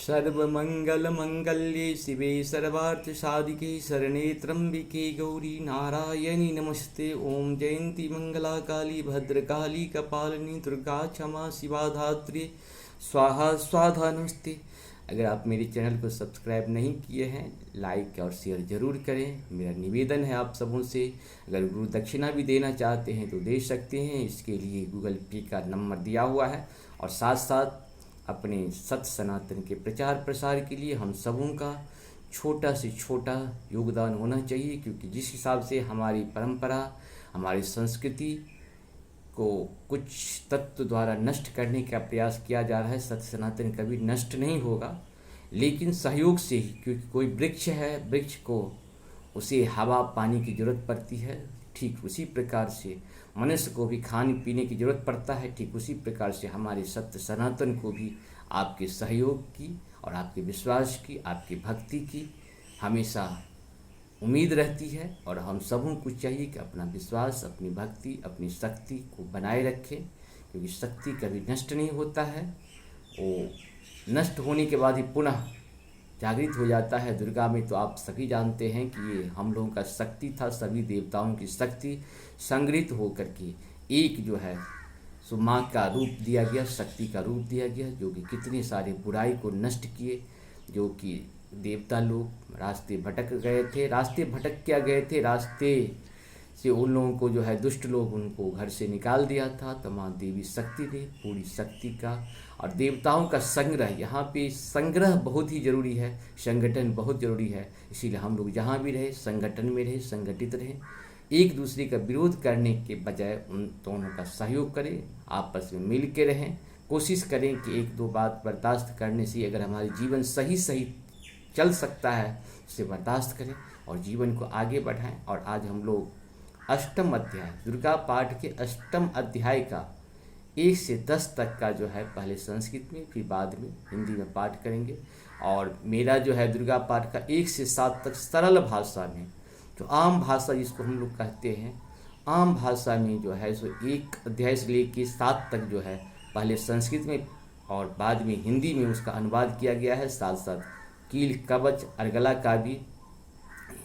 सर्वमङ्गलमङ्गल्ये शिवे सर्वार्थसाधिके शरणे त्र्यम्बिके गौरी नारायणी नमस्ते। ओम जयंती मंगला काली भद्रकाली कपालिनी दुर्गा क्षमा शिवा धात्री स्वाहा स्वाधा नमस्ते। अगर आप मेरे चैनल को सब्सक्राइब नहीं किए हैं, लाइक और शेयर ज़रूर करें। मेरा निवेदन है आप सबों से, अगर गुरु दक्षिणा भी देना चाहते हैं तो दे सकते हैं। इसके लिए गूगल पे का नंबर दिया हुआ है। और साथ साथ अपने सत्य सनातन के प्रचार प्रसार के लिए हम सबों का छोटा से छोटा योगदान होना चाहिए, क्योंकि जिस हिसाब से हमारी परंपरा, हमारी संस्कृति को कुछ तत्व द्वारा नष्ट करने का प्रयास किया जा रहा है, सत्य सनातन कभी नष्ट नहीं होगा, लेकिन सहयोग से ही। क्योंकि कोई वृक्ष है, वृक्ष को उसे हवा पानी की जरूरत पड़ती है, ठीक उसी प्रकार से मनुष्य को भी खाने पीने की जरूरत पड़ता है। ठीक उसी प्रकार से हमारे सत्य सनातन को भी आपके सहयोग की और आपके विश्वास की, आपकी भक्ति की हमेशा उम्मीद रहती है। और हम सबों को चाहिए कि अपना विश्वास, अपनी भक्ति, अपनी शक्ति को बनाए रखें, क्योंकि शक्ति कभी नष्ट नहीं होता है। वो नष्ट होने के बाद ही पुनः जागृत हो जाता है। दुर्गा में तो आप सभी जानते हैं कि ये हम लोगों का शक्ति था, सभी देवताओं की शक्ति संग्रहित होकर के एक जो है सो माँ का रूप दिया गया, शक्ति का रूप दिया गया, जो कि कितने सारे बुराई को नष्ट किए। जो कि देवता लोग रास्ते भटक गए थे, रास्ते भटक क्या गए थे, रास्ते से उन लोगों को जो है दुष्ट लोग उनको घर से निकाल दिया था। तो माँ देवी शक्ति ने पूरी शक्ति का और देवताओं का संग्रह, यहाँ पे संग्रह बहुत ही जरूरी है, संगठन बहुत जरूरी है। इसीलिए हम लोग जहाँ भी रहे संगठन में रहे, संगठित रहे, एक दूसरे का विरोध करने के बजाय उन दोनों का सहयोग करें, आपस में मिल के रहें। कोशिश करें कि एक दो बात बर्दाश्त करने से अगर हमारे जीवन सही सही चल सकता है, उसे बर्दाश्त करें और जीवन को आगे बढ़ाएं। और आज हम लोग अष्टम अध्याय, दुर्गा पाठ के अष्टम अध्याय का 1 से 10 तक का जो है पहले संस्कृत में फिर बाद में हिंदी में पाठ करेंगे। और मेरा जो है दुर्गा पाठ का 1 से 7 तक सरल भाषा में, जो आम भाषा जिसको हम लोग कहते हैं, आम भाषा में जो है सो 1 अध्याय से लेकर 7 तक जो है पहले संस्कृत में और बाद में हिंदी में उसका अनुवाद किया गया है। साथ साथ कील कवच अर्गला का भी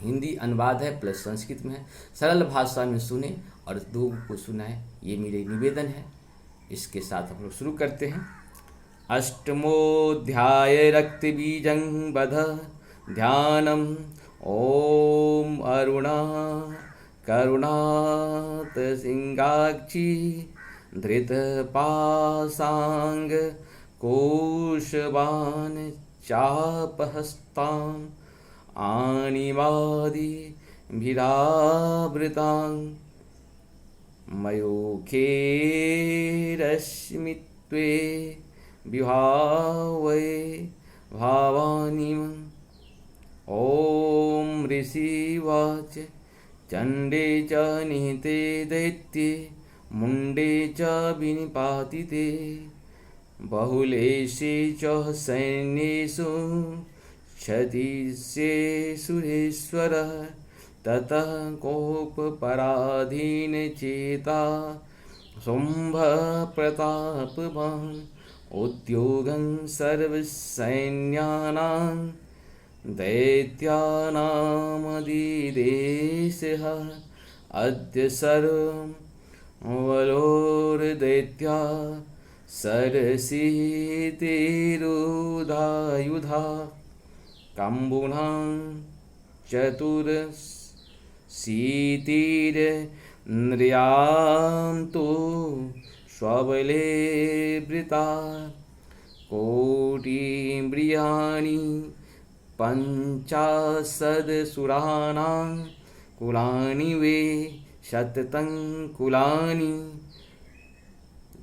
हिंदी अनुवाद है प्लस संस्कृत में है। सरल भाषा में सुने और लोगों को सुनाए, ये मेरे निवेदन है। इसके साथ हम लोग शुरू करते हैं। अष्टमोध्याय रक्त बीजं बध ध्यानम ओम अरुणा करुणात सिंगाक्षी धृत पासांग कोशवान चापहस्तां आनिवादि भिरावृतां मयूखे रश्मित्वे विभावये भावानिमं। ॐ ऋषिवाच चण्डे च निहिते दैत्ये मुण्डे च विनिपातिते बहुलेशे च सैन्येषु क्षतिस्ये सुरेश्वरः ततः कोपपराधीन चेता शुम्भः प्रतापवान् उद्योगं सर्वसैन्यानां दैत्यानामधिदेशः अद्य सर्वं वलोर्दैत्या सरसीतिरुधायुधा कम्बुनां चतुरशीतिर्नृयान्तु स्वबले वृता कोटिम्ब्रियाणि पञ्चाशदसुराणां कुलानि वे शततं कुलानि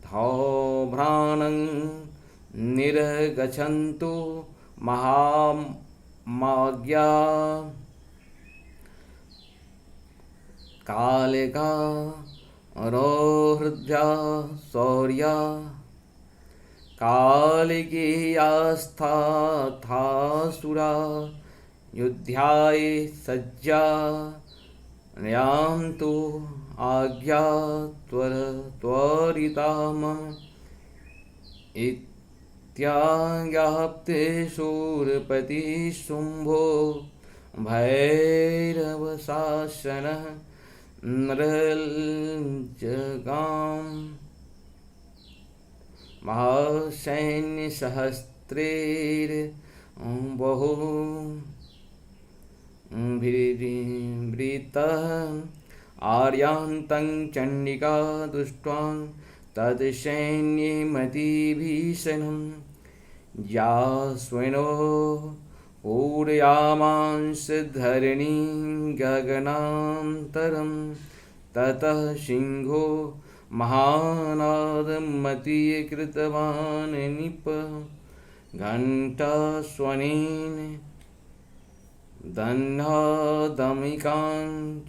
धौभ्राणं निर्गच्छन्तु महामाज्ञा कालिका रोहृद्या शौर्या कालिकेयास्थाथासुरा युद्धाय सज्जा नयान्तु आज्ञा त्वरिता मम त्याज्ञाप्ते शूरपति शुम्भो भैरवशासनः नृजगाम महासैन्यसहस्रैर् बहु वृतः आर्यान्तं चण्डिका दृष्ट्वा तत्सैन्यमतिभीषणं यास्वनो पूरयामांस धरणीं गगनान्तरं ततः सिंहो महानादमतीकृतवान् निप घण्टास्वनेन दह्नादमिकां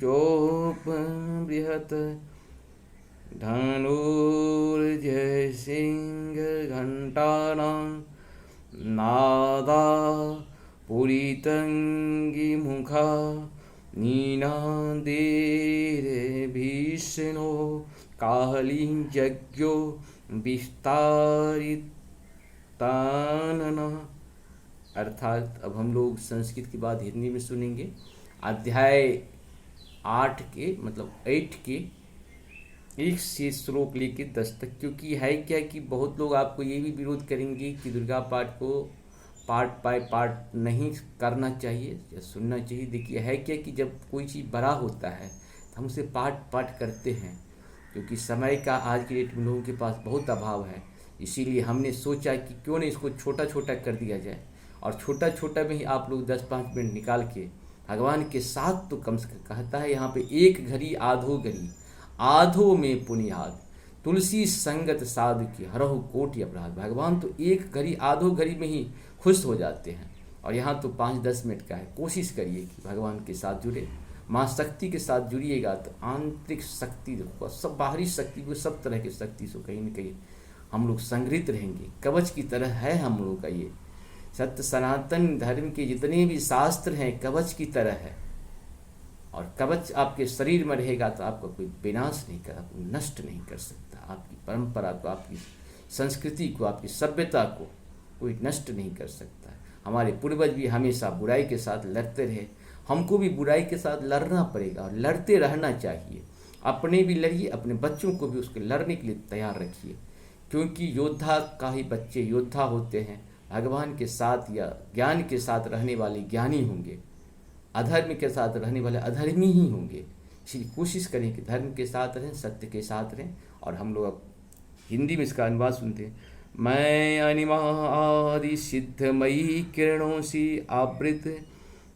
चोपबृहत् धनुर्जयसिंहघण्टानां नादा पुरीतङ्गिमुखा नीनादेर्भीषणो कालीयज्ञो विस्तारिताननः। अर्थात अब हम लोग संस्कृत के बाद हिंदी में सुनेंगे। अध्याय 8 के मतलब 8 के 1 से श्लोक लेके 10 तक। क्योंकि है क्या कि बहुत लोग आपको ये भी विरोध करेंगे कि दुर्गा पाठ को पार्ट बाय पार्ट नहीं करना चाहिए या सुनना चाहिए। देखिए है क्या कि जब कोई चीज़ बड़ा होता है तो हम उसे पार्ट पार्ट करते हैं, क्योंकि समय का आज के डेट में लोगों के पास बहुत अभाव है। इसीलिए हमने सोचा कि क्यों नहीं इसको छोटा छोटा कर दिया जाए, और छोटा छोटा में ही आप लोग 10-5 मिनट निकाल के भगवान के साथ तो कम से कम कहता है यहाँ पे एक घड़ी आधो घड़ी आधो में पुनियाद तुलसी संगत साधु की हरहु कोटि अपराध। भगवान तो एक घड़ी आधो घड़ी में ही खुश हो जाते हैं, और यहाँ तो 5-10 मिनट का है। कोशिश करिए कि भगवान के साथ जुड़े, माँ शक्ति के साथ जुड़िएगा तो आंतरिक शक्ति देखो, सब बाहरी शक्ति को, सब तरह की शक्ति से कहीं न कहीं हम लोग संग्रहित रहेंगे। कवच की तरह है हम लोगों का ये सत्य सनातन धर्म के जितने भी शास्त्र हैं कवच की तरह है, और कवच आपके शरीर में रहेगा तो आपका कोई विनाश नहीं कर, आपको नष्ट नहीं कर सकता। आपकी परंपरा को, आपकी संस्कृति को, आपकी सभ्यता को कोई नष्ट नहीं कर सकता। हमारे पूर्वज भी हमेशा बुराई के साथ लड़ते रहे, हमको भी बुराई के साथ लड़ना पड़ेगा और लड़ते रहना चाहिए। अपने भी लड़िए, अपने बच्चों को भी उसके लड़ने के लिए तैयार रखिए, क्योंकि योद्धा का ही बच्चे योद्धा होते हैं। भगवान के साथ या ज्ञान के साथ रहने वाले ज्ञानी होंगे, अधर्म के साथ रहने वाले अधर्मी ही होंगे। इसलिए कोशिश करें कि धर्म के साथ रहें, सत्य के साथ रहें। और हम लोग अब हिंदी में इसका अनुवाद सुनते हैं। मैं अनिमा आदि सिद्धमयी किरणों से आवृत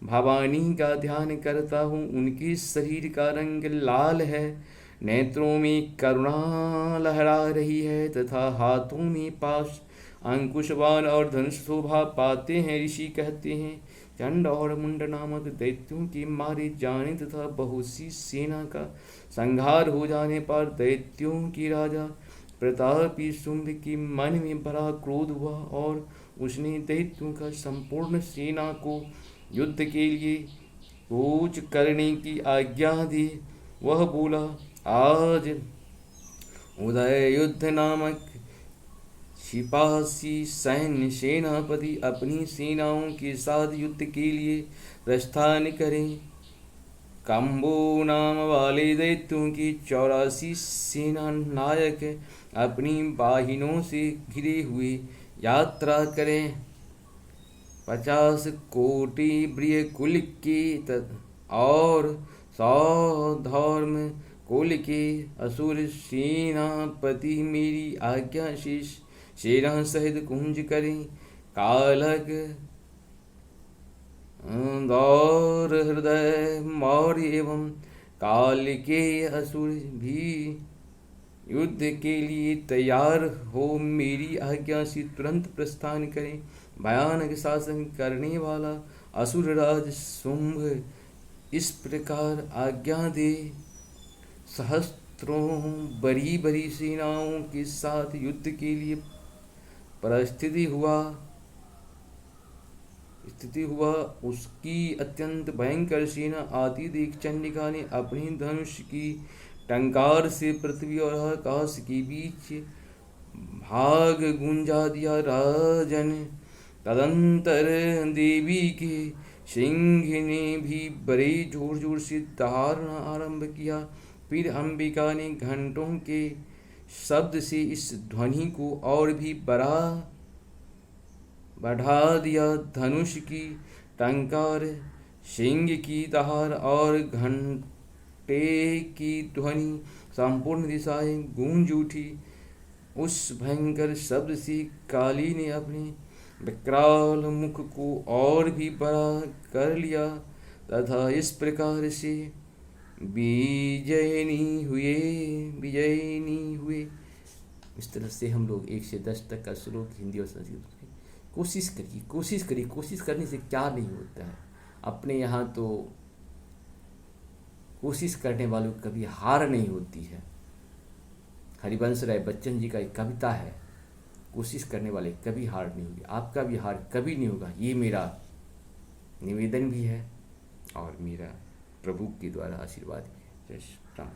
भवानी का ध्यान करता हूँ। उनके शरीर का रंग लाल है, नेत्रों में करुणा लहरा रही है तथा हाथों में पाश अंकुशवान और धनुष शोभा पाते हैं। ऋषि कहते हैं चंड और मुंड नामक दैत्यों के मारे जाने तथा बहुत सी सेना का संहार हो जाने पर दैत्यों की राजा प्रतापी शुंभ के मन में बड़ा क्रोध हुआ और उसने दैत्यों का संपूर्ण सेना को युद्ध के लिए कूच करने की आज्ञा दी। वह बोला, आज उदय युद्ध नामक सिपाही सैन्य सेनापति अपनी सेनाओं के साथ युद्ध के लिए प्रस्थान करें। कंबो नाम वाले दैत्यों की 84 सेना नायक अपनी वाहिनों से घिरे हुए यात्रा करें। 50 कोटि ब्रिय कुल के और 100 धर्म कुल के असुर सेनापति मेरी आज्ञा से सेना सहित कुंज करें। कालक दौर हृदय मौर्य एवं काल के असुर भी युद्ध के लिए तैयार हो मेरी आज्ञा से तुरंत प्रस्थान करें। भयानक शासन करने वाला असुरराज शुंभ इस प्रकार आज्ञा दे। सहस्त्रों बड़ी बड़ी सेनाओं के साथ युद्ध के लिए परिस्थिति हुआ। उसकी अत्यंत भयंकर सेना आती देख चंडिका ने अपनी धनुष की टंकार से पृथ्वी और आकाश के बीच भाग गुंजा दिया राजन। तदंतर देवी के सिंह ने भी बड़े जोर जोर से दहाड़ना आरंभ किया। फिर अंबिका ने घंटों के शब्द से इस ध्वनि को और भी बढ़ा दिया। धनुष की टंकार, सिंह की दहाड़ और घंटे की ध्वनि संपूर्ण दिशाएं गूंज उठी। उस भयंकर शब्द से काली ने अपने विकराल मुख को और भी बड़ा कर लिया तथा इस प्रकार से विजयनी हुए। इस तरह से हम लोग 1 से 10 तक का श्लोक हिंदी और संस्कृत में कोशिश करने से क्या नहीं होता है। अपने यहाँ तो कोशिश करने वालों की कभी हार नहीं होती है। हरिवंश राय बच्चन जी का एक कविता है, कोशिश करने वाले कभी हार नहीं होगी। आपका भी हार कभी नहीं होगा, ये मेरा निवेदन भी है और मेरा प्रभु के द्वारा आशीर्वाद भी है। जय श्री राम।